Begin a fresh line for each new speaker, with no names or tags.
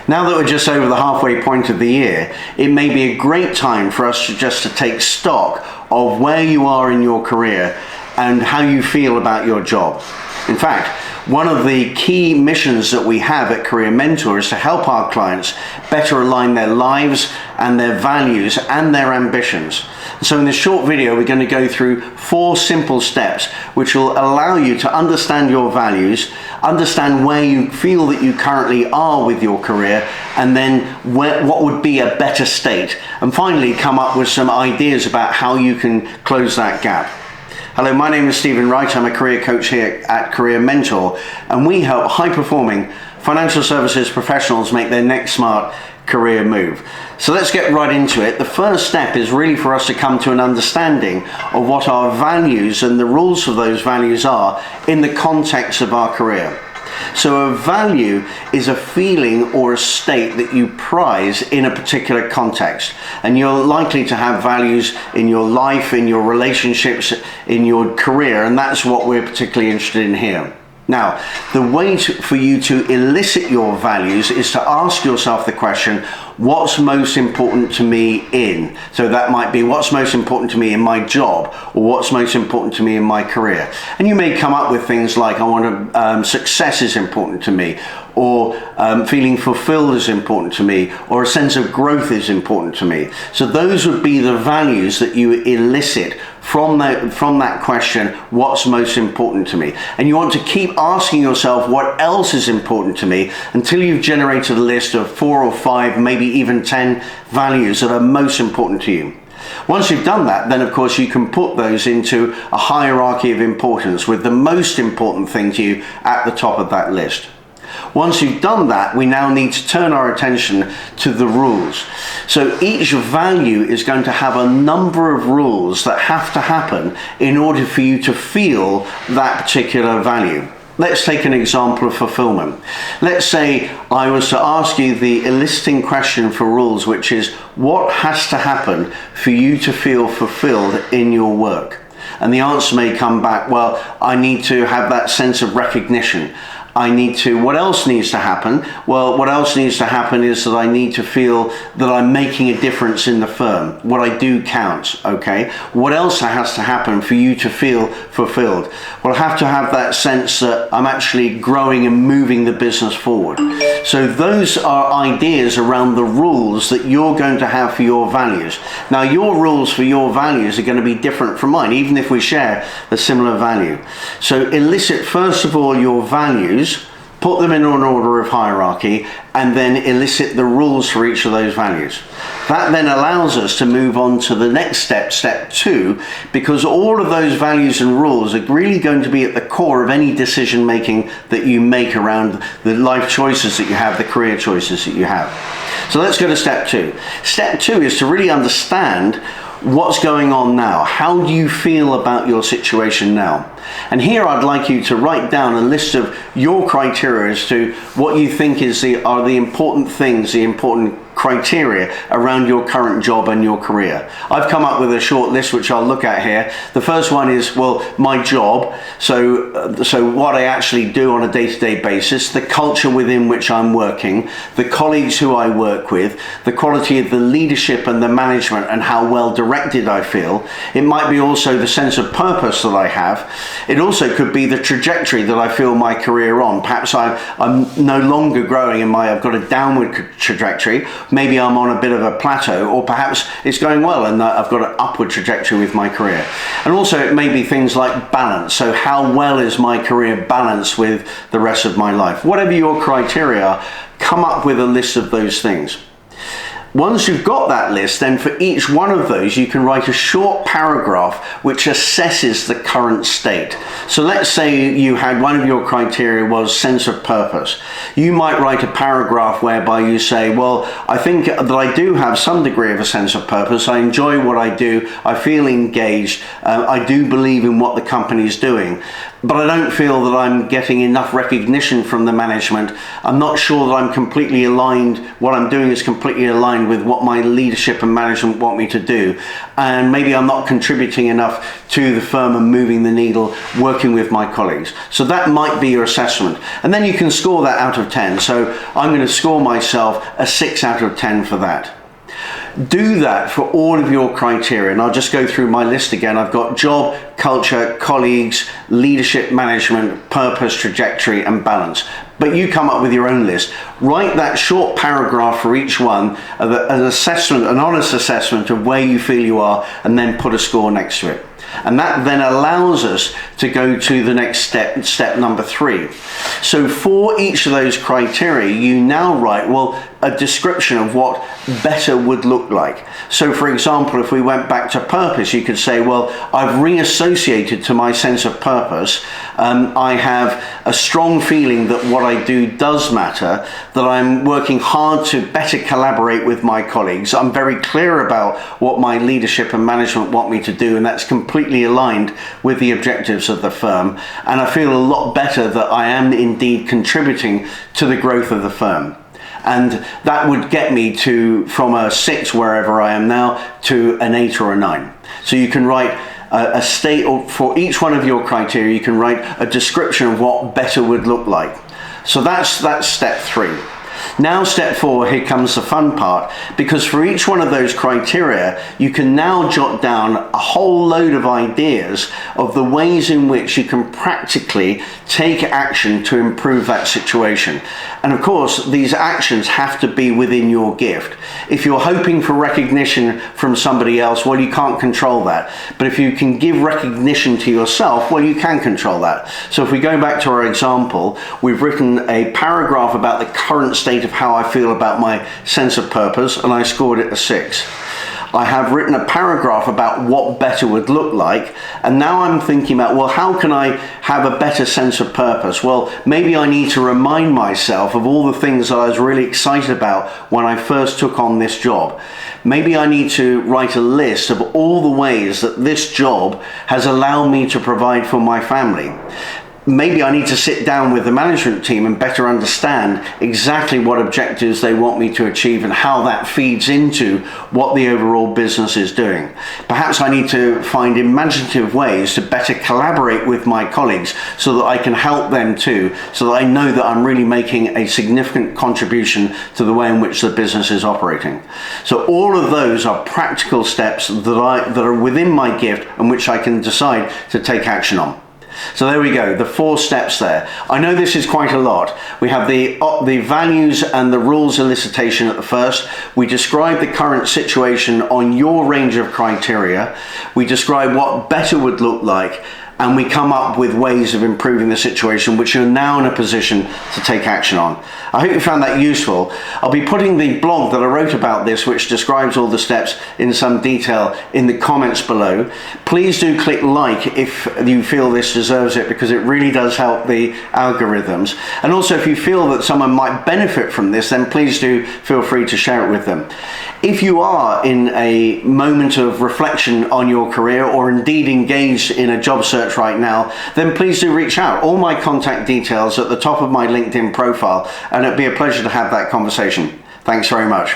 Now that we're just over the halfway point of the year, it may be a great time for us to take stock of where you are in your career and how you feel about your job. In fact, one of the key missions that we have at Career Mentor is to help our clients better align their lives and their values and their ambitions. So in this short video, we're going to go through 4 simple steps which will allow you to understand your values, understand where you feel that you currently are with your career, and then what would be a better state, and finally come up with some ideas about how you can close that gap. Hello, my name is Stephen Wright. I'm a career coach here at Career Mentor, and we help high-performing financial services professionals make their next smart career move. So let's get right into it. The first step is really for us to come to an understanding of what our values and the rules of those values are in the context of our career. So a value is a feeling or a state that you prize in a particular context, and you're likely to have values in your life, in your relationships, in your career, and that's what we're particularly interested in here. Now, the way for you to elicit your values is to ask yourself the question, what's most important to me in? So that might be, what's most important to me in my job, or what's most important to me in my career? And you may come up with things like, success is important to me, or feeling fulfilled is important to me, or a sense of growth is important to me. So those would be the values that you elicit from that question, what's most important to me? And you want to keep asking yourself, what else is important to me, until you've generated a list of 4 or 5, maybe even 10 values that are most important to you. Once you've done that, then of course you can put those into a hierarchy of importance, with the most important thing to you at the top of that list. Once you've done that, we now need to turn our attention to the rules. So each value is going to have a number of rules that have to happen in order for you to feel that particular value. Let's take an example of fulfillment. Let's say I was to ask you the eliciting question for rules, which is, what has to happen for you to feel fulfilled in your work? And the answer may come back, well, I need to have that sense of recognition. What else needs to happen? Well, what else needs to happen is that I need to feel that I'm making a difference in the firm. What I do counts, okay? What else has to happen for you to feel fulfilled? Well, I have to have that sense that I'm actually growing and moving the business forward. So those are ideas around the rules that you're going to have for your values. Now, your rules for your values are going to be different from mine, even if we share a similar value. So elicit, first of all, your values, put them in an order of hierarchy, and then elicit the rules for each of those values. That then allows us to move on to the next step, step 2, because all of those values and rules are really going to be at the core of any decision making that you make around the life choices that you have, the career choices that you have. So let's go to step 2. Step 2 is to really understand what's going on now. How do you feel about your situation now? And here I'd like you to write down a list of your criteria as to what you think are the important things, the important criteria around your current job and your career. I've come up with a short list which I'll look at here. The first one is, well, my job, so what I actually do on a day-to-day basis, the culture within which I'm working, the colleagues who I work with, the quality of the leadership and the management, and how well directed I feel. It might be also the sense of purpose that I have. It also could be the trajectory that I feel my career on. Perhaps I'm no longer growing I've got a downward trajectory. Maybe I'm on a bit of a plateau, or perhaps it's going well and I've got an upward trajectory with my career. And also it may be things like balance. So how well is my career balanced with the rest of my life? Whatever your criteria are, come up with a list of those things. Once you've got that list, then for each one of those, you can write a short paragraph which assesses the current state. So let's say you had one of your criteria was sense of purpose. You might write a paragraph whereby you say, well, I think that I do have some degree of a sense of purpose. I enjoy what I do. I feel engaged. I do believe in what the company is doing. But I don't feel that I'm getting enough recognition from the management. I'm not sure that I'm completely aligned, what I'm doing is completely aligned aligned with what my leadership and management want me to do, and maybe I'm not contributing enough to the firm and moving the needle working with my colleagues. So that might be your assessment, and then you can score that out of 10. So I'm going to score myself a 6 out of 10 for that. Do that for all of your criteria, and I'll just go through my list again. I've got job, culture, colleagues, leadership, management, purpose, trajectory, and balance. But you come up with your own list. Write that short paragraph for each one, an assessment, an honest assessment of where you feel you are, and then put a score next to it. And that then allows us to go to the next step number 3. So for each of those criteria, you now write, well, a description of what better would look like. So for example, if we went back to purpose, you could say, well, I've reassociated to my sense of purpose. I have a strong feeling that what I do does matter, that I'm working hard to better collaborate with my colleagues. I'm very clear about what my leadership and management want me to do, and that's completely aligned with the objectives of the firm. And I feel a lot better that I am indeed contributing to the growth of the firm. And that would get me to, from a 6 wherever I am now, to an 8 or a 9. So you can write a state, or for each one of your criteria, you can write a description of what better would look like. So that's step 3. Now step 4, here comes the fun part, because for each one of those criteria, you can now jot down a whole load of ideas of the ways in which you can practically take action to improve that situation. And of course, these actions have to be within your gift. If you're hoping for recognition from somebody else, well, you can't control that. But if you can give recognition to yourself, well, you can control that. So if we go back to our example, we've written a paragraph about the current state of how I feel about my sense of purpose, and I scored it a 6. I have written a paragraph about what better would look like, and now I'm thinking about, well, how can I have a better sense of purpose? Well, maybe I need to remind myself of all the things that I was really excited about when I first took on this job. Maybe I need to write a list of all the ways that this job has allowed me to provide for my family. Maybe I need to sit down with the management team and better understand exactly what objectives they want me to achieve and how that feeds into what the overall business is doing. Perhaps I need to find imaginative ways to better collaborate with my colleagues so that I can help them too, so that I know that I'm really making a significant contribution to the way in which the business is operating. So all of those are practical steps that are within my gift and which I can decide to take action on. So there we go, the 4 steps there. I know this is quite a lot. We have the values and the rules elicitation at the first. We describe the current situation on your range of criteria. We describe what better would look like, and we come up with ways of improving the situation which you're now in a position to take action on. I hope you found that useful. I'll be putting the blog that I wrote about this, which describes all the steps in some detail, in the comments below. Please do click like if you feel this deserves it, because it really does help the algorithms. And also, if you feel that someone might benefit from this, then please do feel free to share it with them. If you are in a moment of reflection on your career, or indeed engaged in a job search right now, then please do reach out. All my contact details at the top of my LinkedIn profile, and it'd be a pleasure to have that conversation. Thanks very much.